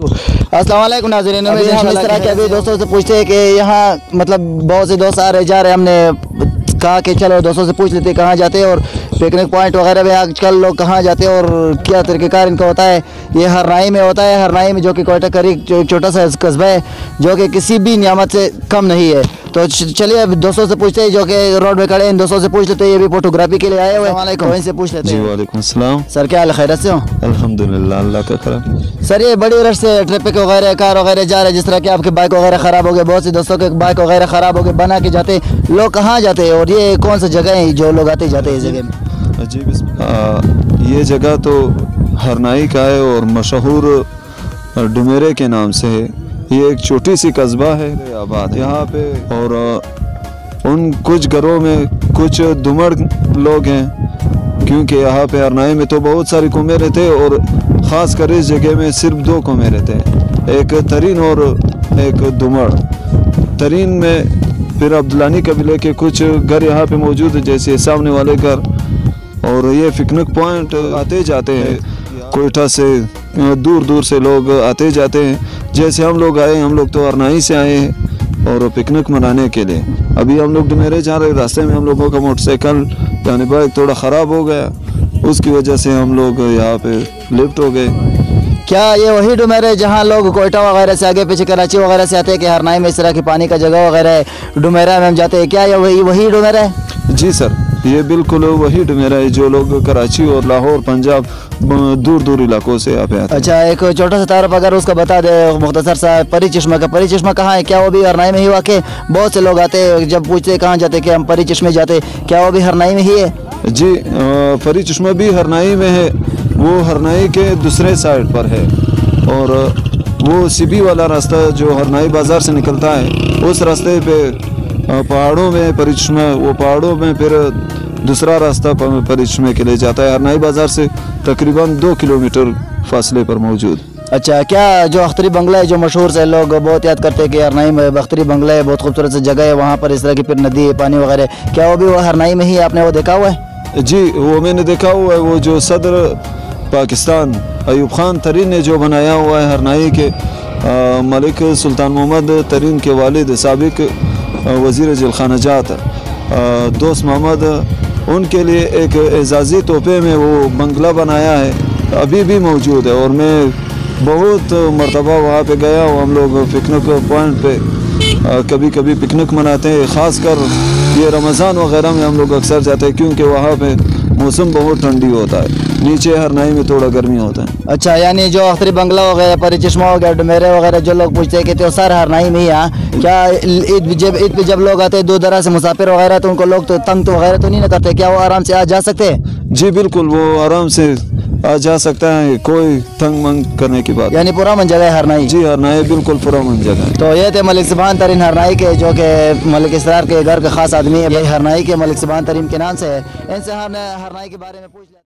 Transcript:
अस्सलाम वालेकुम नाज़रीन, हम इस तरह के अभी दोस्तों से पूछते हैं कि यहाँ मतलब बहुत से दोस्त आ रहे जा रहे, हमने कहा कि चलो दोस्तों से पूछ लेते हैं कहाँ जाते हैं और पिकनिक पॉइंट वगैरह में आजकल लोग कहाँ जाते हैं और क्या तरीक़ेकार इनका होता है। ये हरनाई में होता है, हरनाई में जो कि कोयटा करीब जो एक छोटा सा कस्बा है जो कि किसी भी नियामत से कम नहीं है। तो चलिए अब दोस्तों से पूछते हैं जो कि रोड में खड़े हैं, इन दोस्तों से पूछ लेते हैं, ये भी फोटोग्राफी के लिए आए हुए हैं, तो इनसे पूछ लेते जी। हैं। वालेकुम अस्सलाम सर क्या हाल है, खैरियत से हो? अल्हम्दुलिल्लाह, अल्लाह का करम। सर ये बड़ी रश से ट्रिपिक वगैरह कार वगैरह जा रहे हैं, जिस तरह कि आपके बाइक वगैरह ख़राब हो गए, बहुत से दोस्तों के बाइक वगैरह ख़राब हो गए, बना के जाते लोग कहाँ जाते हैं और ये कौन सी जगह है जो लोग आते जाते हैं इस जगह में? जी, ये जगह तो हरनाई का है और मशहूर डुमेरे के नाम से है। ये एक छोटी सी कस्बा है आबाद यहाँ पे, और उन कुछ घरों में कुछ दुमड़ लोग हैं, क्योंकि यहाँ पे हरनाई में तो बहुत सारी कौमें रहते हैं और ख़ास कर इस जगह में सिर्फ दो कौमें रहते हैं, एक तरीन और एक दुमड़। तरीन में फिर अब्दुलानी कबीले के कुछ घर यहाँ पे मौजूद है, जैसे सामने वाले घर, और ये पिकनिक पॉइंट आते जाते हैं। कोयटा से दूर दूर से लोग आते जाते हैं, जैसे हम लोग आए, हम लोग तो हरनाई से आए हैं और पिकनिक मनाने के लिए। अभी हम लोग डुमेरे जा रहे, रास्ते में हम लोगों का मोटरसाइकिल यानी बाइक थोड़ा ख़राब हो गया, उसकी वजह से हम लोग यहाँ पे लिफ्ट हो गए। क्या ये वही डुमेरे जहाँ लोग कोयटा वगैरह से आगे पीछे कराची वगैरह से आते हैं कि हरनाई में इस तरह की पानी का जगह वगैरह है, डुमेरा में हम जाते हैं, क्या ये वही डुमेरा है? जी सर, ये बिल्कुल वही डुमेरा है जो लोग कराची और लाहौर पंजाब दूर दूर इलाकों से यहाँ पे आते हैं। अच्छा, एक छोटा सा तारफ अगर उसका बता दे मुख्तसर सा, परी चश्मा का, परी चश्मा कहाँ है? क्या वो भी हरनाई में ही वाक़? बहुत से लोग आते हैं, जब पूछते हैं कहाँ जाते कि हम परी चश्मे जाते, क्या वो भी हरनाई में ही है? जी, परी चश्मा भी हरनाई में है, वो हरनाई के दूसरे साइड पर है, और वो सीबी वाला रास्ता जो हरनाई बाज़ार से निकलता है, उस रास्ते पे पहाड़ों में परी चश्मा, वो पहाड़ों में फिर दूसरा रास्ता परी चश्मे के लिए जाता है, हरनाई बाज़ार से तकरीबन 2 किलोमीटर फासले पर मौजूद। अच्छा, क्या जो अख्तरी बंगला है जो मशहूर से लोग बहुत याद करते हैं कि हरनाई में अख्तरी बंगला है, बहुत खूबसूरत सी जगह है, वहाँ पर इस तरह की फिर नदी है, पानी वगैरह, क्या वो भी वो हरनाई में ही आपने वो देखा हुआ है? जी, वो मैंने देखा हुआ है, वो जो सदर पाकिस्तान अयूब खान तरीन ने जो बनाया हुआ है हरनाई के, मलिक सुल्तान मोहम्मद तरीन के वालिद साबिक वज़ीर जिलखानजात दोस्त मोहम्मद, उनके लिए एक एजाज़ी तोहफे में वो बंगला बनाया है, अभी भी मौजूद है। और मैं बहुत मरतबा वहाँ पे गया हूँ, हम लोग पिकनिक पॉइंट पे कभी कभी पिकनिक मनाते हैं, ख़ासकर ये रमज़ान वगैरह में हम लोग अक्सर जाते हैं, क्योंकि वहाँ पे मौसम बहुत ठंडी होता है, नीचे हरनाई में थोड़ा गर्मी होता है। अच्छा, यानी जो अख्तरी बंगला हो गया, परी चश्मा हो गया, डुमेरे वगैरह जो लोग पूछते हैं कि तो सर हरनाई में ही यहाँ, क्या ईद पे जब लोग आते हैं दूर दराज से मुसाफिर वगैरह, तो उनको लोग तो तंग तो वगैरह तो नहीं ना करते, क्या वो आराम से आ जा सकते हैं? जी बिल्कुल, वो आराम से आ जा सकता है, कोई तंग मंग करने की बात, यानी पुरअमन जगह है हरनाई? जी, हरनाई बिल्कुल पुरअमन जगह है। तो ये थे मलिक सुभान तरीन हरनाई के, जो कि मलिक इसरार के घर का खास आदमी है, हरनाई के मलिक सुभान तरीन के नाम से है। इनसे हमने हरनाई के बारे में पूछ लिया।